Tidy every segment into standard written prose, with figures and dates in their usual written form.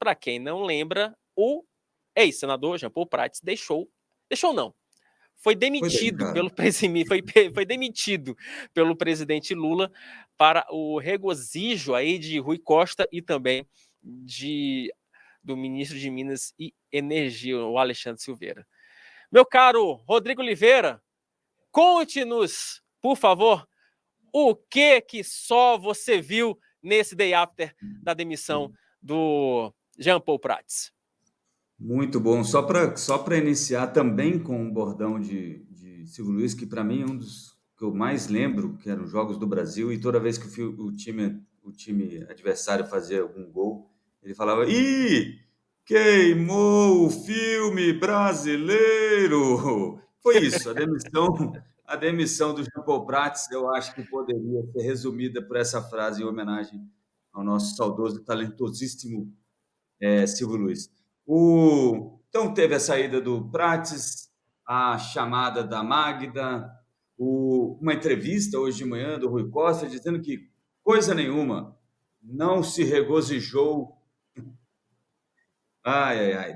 para quem não lembra, o ex-senador Jean Paul Prats foi demitido foi demitido pelo presidente Lula para o regozijo aí de Rui Costa e também do ministro de Minas e Energia, o Alexandre Silveira. Meu caro Rodrigo Oliveira, conte-nos, por favor, o que só você viu nesse day after da demissão do Jean Paul Prats. Muito bom. Só para iniciar também com um bordão de Silvio Luiz, que para mim é um dos que eu mais lembro, que eram os Jogos do Brasil, e toda vez que o time adversário fazia algum gol, ele falava: "Ih, queimou o filme brasileiro!" Foi isso, a demissão do Jean Paul Prats, eu acho que poderia ser resumida por essa frase em homenagem ao nosso saudoso e talentosíssimo Silvio Luiz. Então, teve a saída do Prates, a chamada da Magda, uma entrevista hoje de manhã do Rui Costa dizendo que coisa nenhuma, não se regozijou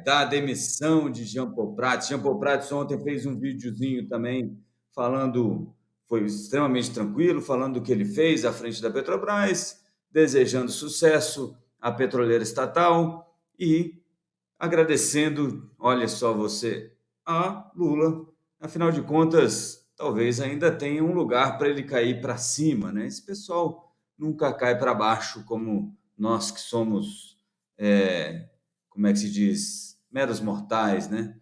da demissão de Jean Paul Prats. Jean Paul Prats ontem fez um videozinho também falando, foi extremamente tranquilo, falando do que ele fez à frente da Petrobras, desejando sucesso à petroleira estatal e agradecendo, olha só você, a Lula. Afinal de contas, talvez ainda tenha um lugar para ele cair para cima, né? Esse pessoal nunca cai para baixo como nós que somos, como é que se diz, meros mortais, né?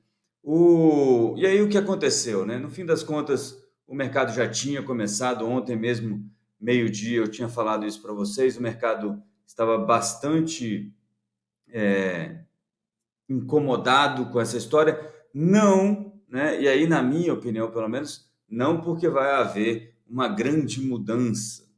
E aí o que aconteceu, né? No fim das contas, o mercado já tinha começado ontem mesmo, meio-dia, eu tinha falado isso para vocês, o mercado estava bastante incomodado com essa história, não, né? E aí, na minha opinião, pelo menos, não porque vai haver uma grande mudança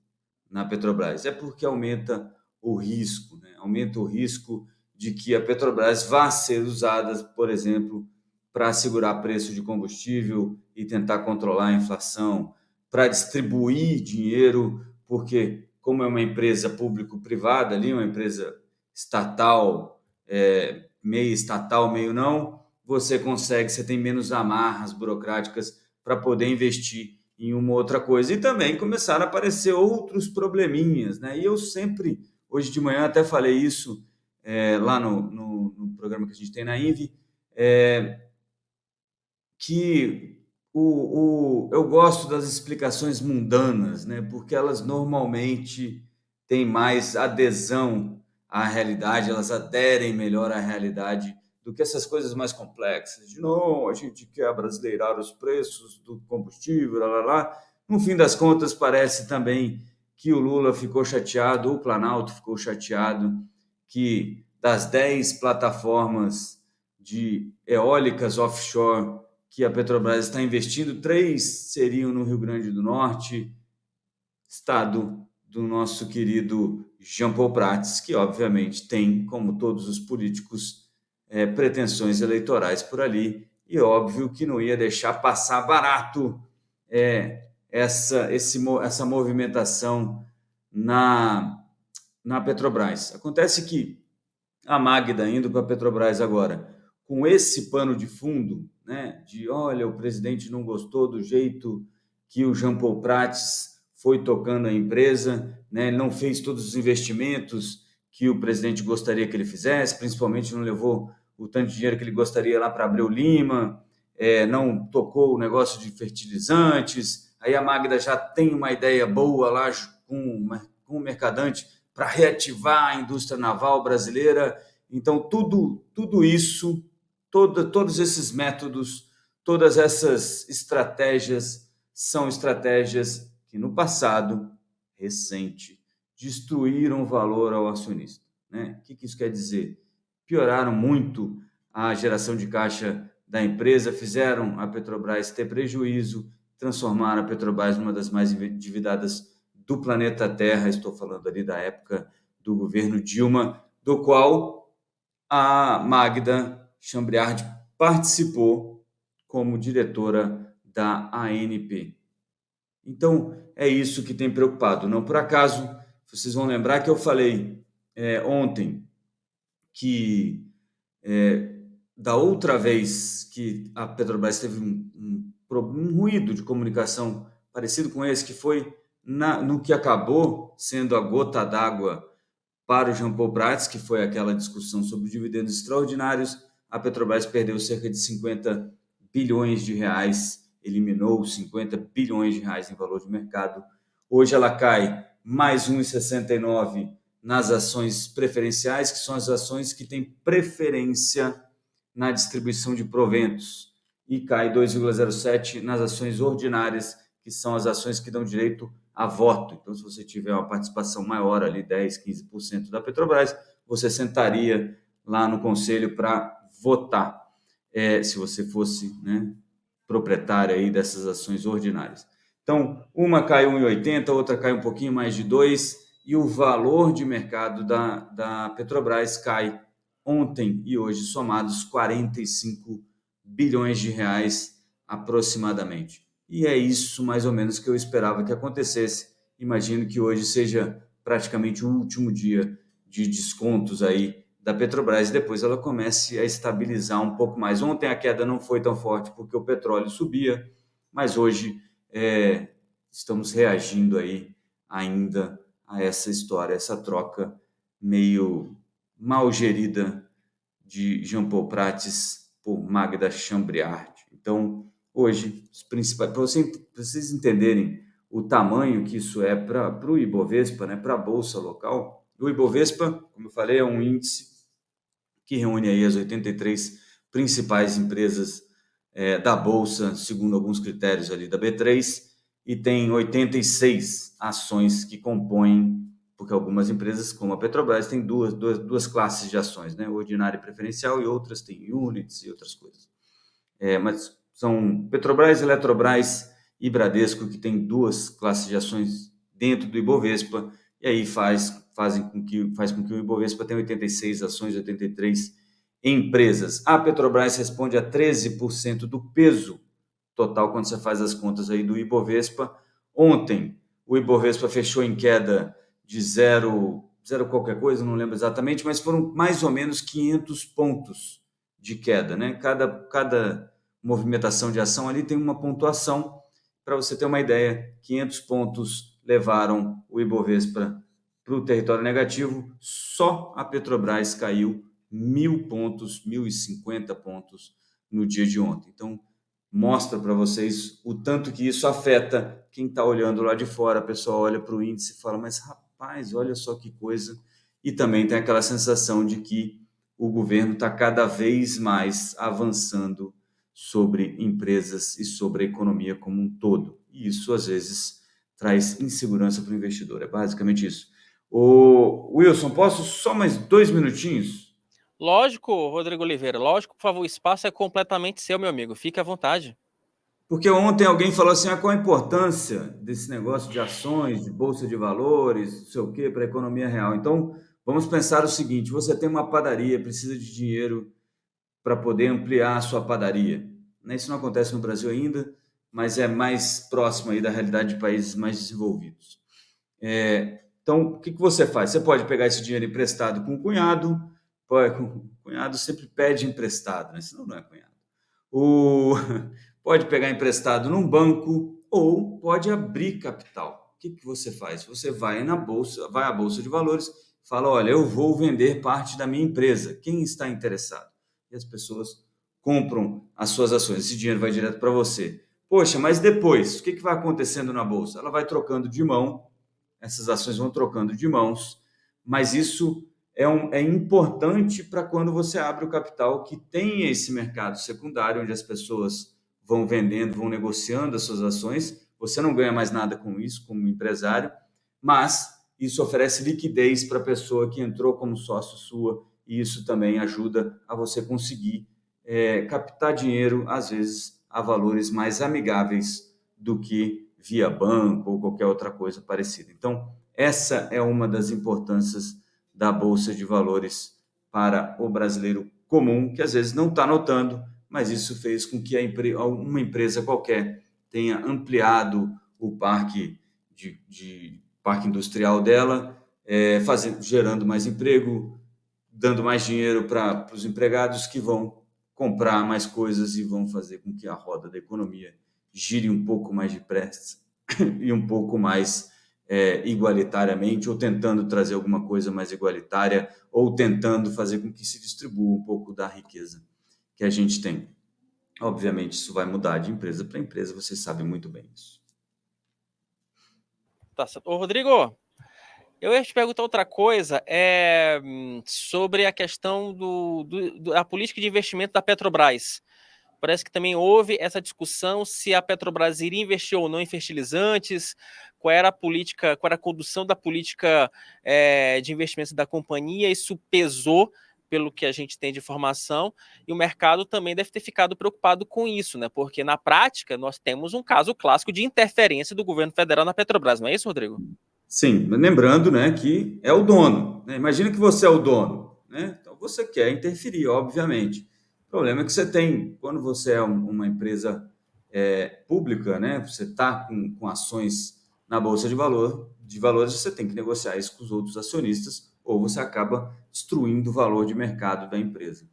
na Petrobras, é porque aumenta o risco, né? Aumenta o risco de que a Petrobras vá ser usada, por exemplo, para segurar preço de combustível e tentar controlar a inflação, para distribuir dinheiro, porque como é uma empresa público-privada ali, uma empresa estatal, meio estatal, meio não, você tem menos amarras burocráticas para poder investir em uma outra coisa. E também começaram a aparecer outros probleminhas, né? E eu sempre, hoje de manhã até falei isso lá no programa que a gente tem na INVI, que eu gosto das explicações mundanas, né? Porque elas normalmente têm mais adesão à realidade, elas aderem melhor à realidade do que essas coisas mais complexas. De não, a gente quer abrasileirar os preços do combustível, lá, lá, lá. No fim das contas, parece também que o Lula ficou chateado, o Planalto ficou chateado, que das 10 plataformas de eólicas offshore que a Petrobras está investindo, 3 seriam no Rio Grande do Norte, estado do nosso querido Jean Paul Prats, que obviamente tem, como todos os políticos, pretensões eleitorais por ali, e óbvio que não ia deixar passar barato essa movimentação na Petrobras. Acontece que a Magda indo para a Petrobras agora, com esse pano de fundo, né, de olha, o presidente não gostou do jeito que o Jean Paul Prats foi tocando a empresa, né, ele não fez todos os investimentos que o presidente gostaria que ele fizesse, principalmente não levou o tanto de dinheiro que ele gostaria lá para Abreu Lima, não tocou o negócio de fertilizantes, aí a Magda já tem uma ideia boa lá com o mercadante para reativar a indústria naval brasileira. Então, tudo isso, todos esses métodos, todas essas estratégias são estratégias que no passado recente destruíram o valor ao acionista, né? O que isso quer dizer? Pioraram muito a geração de caixa da empresa, fizeram a Petrobras ter prejuízo, transformaram a Petrobras numa das mais endividadas do planeta Terra. Estou falando ali da época do governo Dilma, do qual a Magda Chambriard participou como diretora da ANP. Então, é isso que tem preocupado. Não por acaso, vocês vão lembrar que eu falei ontem que da outra vez que a Petrobras teve um ruído de comunicação parecido com esse, que foi no que acabou sendo a gota d'água para o Jean Paul Prats, que foi aquela discussão sobre dividendos extraordinários, a Petrobras perdeu cerca de 50 bilhões de reais, eliminou 50 bilhões de reais em valor de mercado. Hoje ela cai mais 1,69 nas ações preferenciais, que são as ações que têm preferência na distribuição de proventos, e cai 2,07 nas ações ordinárias, que são as ações que dão direito a voto. Então, se você tiver uma participação maior, ali 10, 15% da Petrobras, você sentaria lá no conselho para votar, se você fosse, né, proprietário aí dessas ações ordinárias. Então, uma cai 1,80, outra cai um pouquinho mais de 2, e o valor de mercado da Petrobras cai ontem e hoje somados 45 bilhões de reais aproximadamente. E é isso mais ou menos que eu esperava que acontecesse. Imagino que hoje seja praticamente o último dia de descontos aí da Petrobras e depois ela comece a estabilizar um pouco mais. Ontem a queda não foi tão forte porque o petróleo subia, mas hoje estamos reagindo aí ainda a essa história, essa troca meio mal gerida de Jean Paul Prats por Magda Chambriard. Então, hoje, os principais, para vocês entenderem o tamanho que isso é para o Ibovespa, né, para a Bolsa local. O Ibovespa, como eu falei, é um índice que reúne aí as 83 principais empresas da Bolsa, segundo alguns critérios ali da B3, e tem 86 ações que compõem, porque algumas empresas, como a Petrobras, têm duas classes de ações, né? Ordinária e preferencial, e outras têm units e outras coisas. Mas são Petrobras, Eletrobras e Bradesco, que têm duas classes de ações dentro do Ibovespa, e aí faz com que o Ibovespa tenha 86 ações, 83 empresas. A Petrobras responde a 13% do peso total quando você faz as contas aí do Ibovespa. Ontem, o Ibovespa fechou em queda de zero qualquer coisa, não lembro exatamente, mas foram mais ou menos 500 pontos de queda, né? Cada movimentação de ação ali tem uma pontuação. Para você ter uma ideia, 500 pontos levaram o Ibovespa para o território negativo. Só a Petrobras caiu 1.000 pontos, 1.050 pontos no dia de ontem. Então, mostra para vocês o tanto que isso afeta quem está olhando lá de fora. A pessoa olha para o índice e fala, mas rapaz, olha só que coisa. E também tem aquela sensação de que o governo está cada vez mais avançando sobre empresas e sobre a economia como um todo. E isso, às vezes, traz insegurança para o investidor. É basicamente isso. O Wilson, posso só mais 2 minutinhos? Lógico, Rodrigo Oliveira, lógico, por favor, o espaço é completamente seu, meu amigo. Fique à vontade. Porque ontem alguém falou assim, qual a importância desse negócio de ações, de bolsa de valores, não sei o quê, para a economia real. Então, vamos pensar o seguinte, você tem uma padaria, precisa de dinheiro para poder ampliar a sua padaria. Isso não acontece no Brasil ainda, mas é mais próximo aí da realidade de países mais desenvolvidos. Então, o que você faz? Você pode pegar esse dinheiro emprestado com o cunhado, o cunhado sempre pede emprestado, né? Senão não é cunhado. Pode pegar emprestado num banco ou pode abrir capital. O que você faz? Você vai na bolsa, vai à bolsa de valores, fala, olha, eu vou vender parte da minha empresa. Quem está interessado? E as pessoas compram as suas ações. Esse dinheiro vai direto para você. Poxa, mas depois, o que vai acontecendo na bolsa? Ela vai trocando de mão, essas ações vão trocando de mãos, mas isso é importante para quando você abre o capital, que tenha esse mercado secundário, onde as pessoas vão vendendo, vão negociando as suas ações. Você não ganha mais nada com isso, como empresário, mas isso oferece liquidez para a pessoa que entrou como sócio sua, e isso também ajuda a você conseguir captar dinheiro, às vezes, a valores mais amigáveis do que via banco ou qualquer outra coisa parecida. Então, essa é uma das importâncias da Bolsa de Valores para o brasileiro comum, que às vezes não está notando, mas isso fez com que uma empresa qualquer tenha ampliado o parque parque industrial dela, gerando mais emprego, dando mais dinheiro para os empregados que vão comprar mais coisas e vão fazer com que a roda da economia gire um pouco mais depressa e um pouco mais igualitariamente, ou tentando trazer alguma coisa mais igualitária, ou tentando fazer com que se distribua um pouco da riqueza que a gente tem. Obviamente, isso vai mudar de empresa para empresa, vocês sabem muito bem isso. Tá certo. Ô, Rodrigo, eu ia te perguntar outra coisa, sobre a questão da política de investimento da Petrobras. Parece que também houve essa discussão se a Petrobras iria investir ou não em fertilizantes, qual era a política, qual era a condução da política de investimentos da companhia. Isso pesou, pelo que a gente tem de informação, e o mercado também deve ter ficado preocupado com isso, né? Porque na prática nós temos um caso clássico de interferência do governo federal na Petrobras, não é isso, Rodrigo? Sim, lembrando, né, que é o dono, né? Imagina que você é o dono, né? Então você quer interferir, obviamente. O problema é que você tem, quando você é uma empresa pública, né? Você está com ações na bolsa de valores, você tem que negociar isso com os outros acionistas, ou você acaba destruindo o valor de mercado da empresa.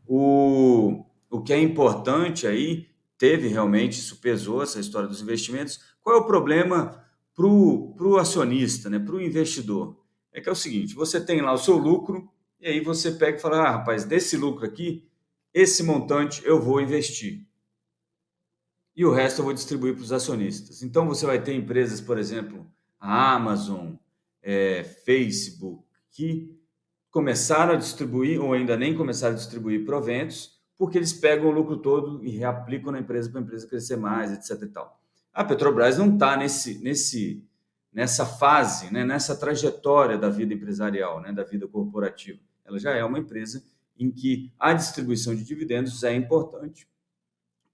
O que é importante aí, teve realmente, isso pesou, essa história dos investimentos. Qual é o problema para o acionista, né, para o investidor? É que é o seguinte, você tem lá o seu lucro, e aí você pega e fala, rapaz, desse lucro aqui, esse montante eu vou investir. E o resto eu vou distribuir para os acionistas. Então, você vai ter empresas, por exemplo, a Amazon, Facebook, que começaram a distribuir, ou ainda nem começaram a distribuir proventos, porque eles pegam o lucro todo e reaplicam na empresa para a empresa crescer mais, etc. E tal. A Petrobras não está nessa fase, né, nessa trajetória da vida empresarial, né, da vida corporativa. Ela já é uma empresa em que a distribuição de dividendos é importante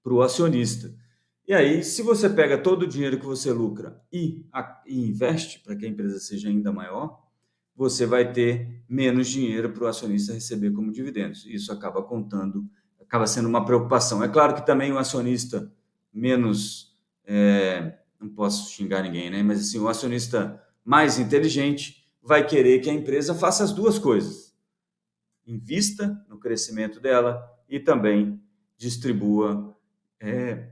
para o acionista. E aí, se você pega todo o dinheiro que você lucra e investe para que a empresa seja ainda maior, você vai ter menos dinheiro para o acionista receber como dividendos. Isso acaba sendo uma preocupação. É claro que também o acionista menos, não posso xingar ninguém, né? Mas assim, o acionista mais inteligente vai querer que a empresa faça as duas coisas: invista no crescimento dela e também distribua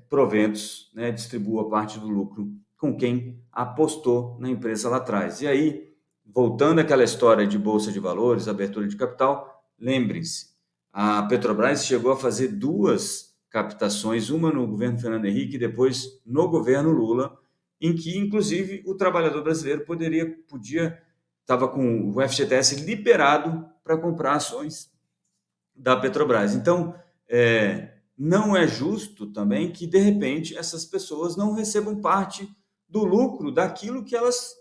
proventos, né? Distribua parte do lucro com quem apostou na empresa lá atrás. E aí, voltando àquela história de bolsa de valores, abertura de capital, lembrem-se, a Petrobras chegou a fazer 2 captações, uma no governo Fernando Henrique e depois no governo Lula, em que, inclusive, o trabalhador brasileiro estava com o FGTS liberado para comprar ações da Petrobras. Então, não é justo também que, de repente, essas pessoas não recebam parte do lucro daquilo que elas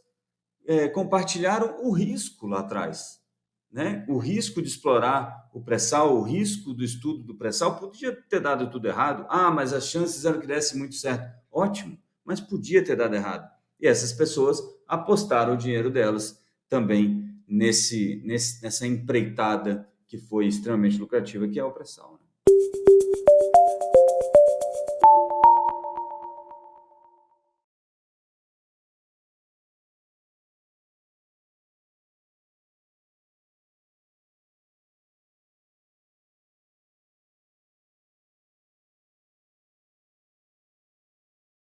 compartilharam o risco lá atrás, né? O risco de explorar o pré-sal, o risco do estudo do pré-sal, podia ter dado tudo errado. Mas as chances eram que desse muito certo. Ótimo, mas podia ter dado errado. E essas pessoas apostaram o dinheiro delas também nessa empreitada que foi extremamente lucrativa, que é o pré-sal, né?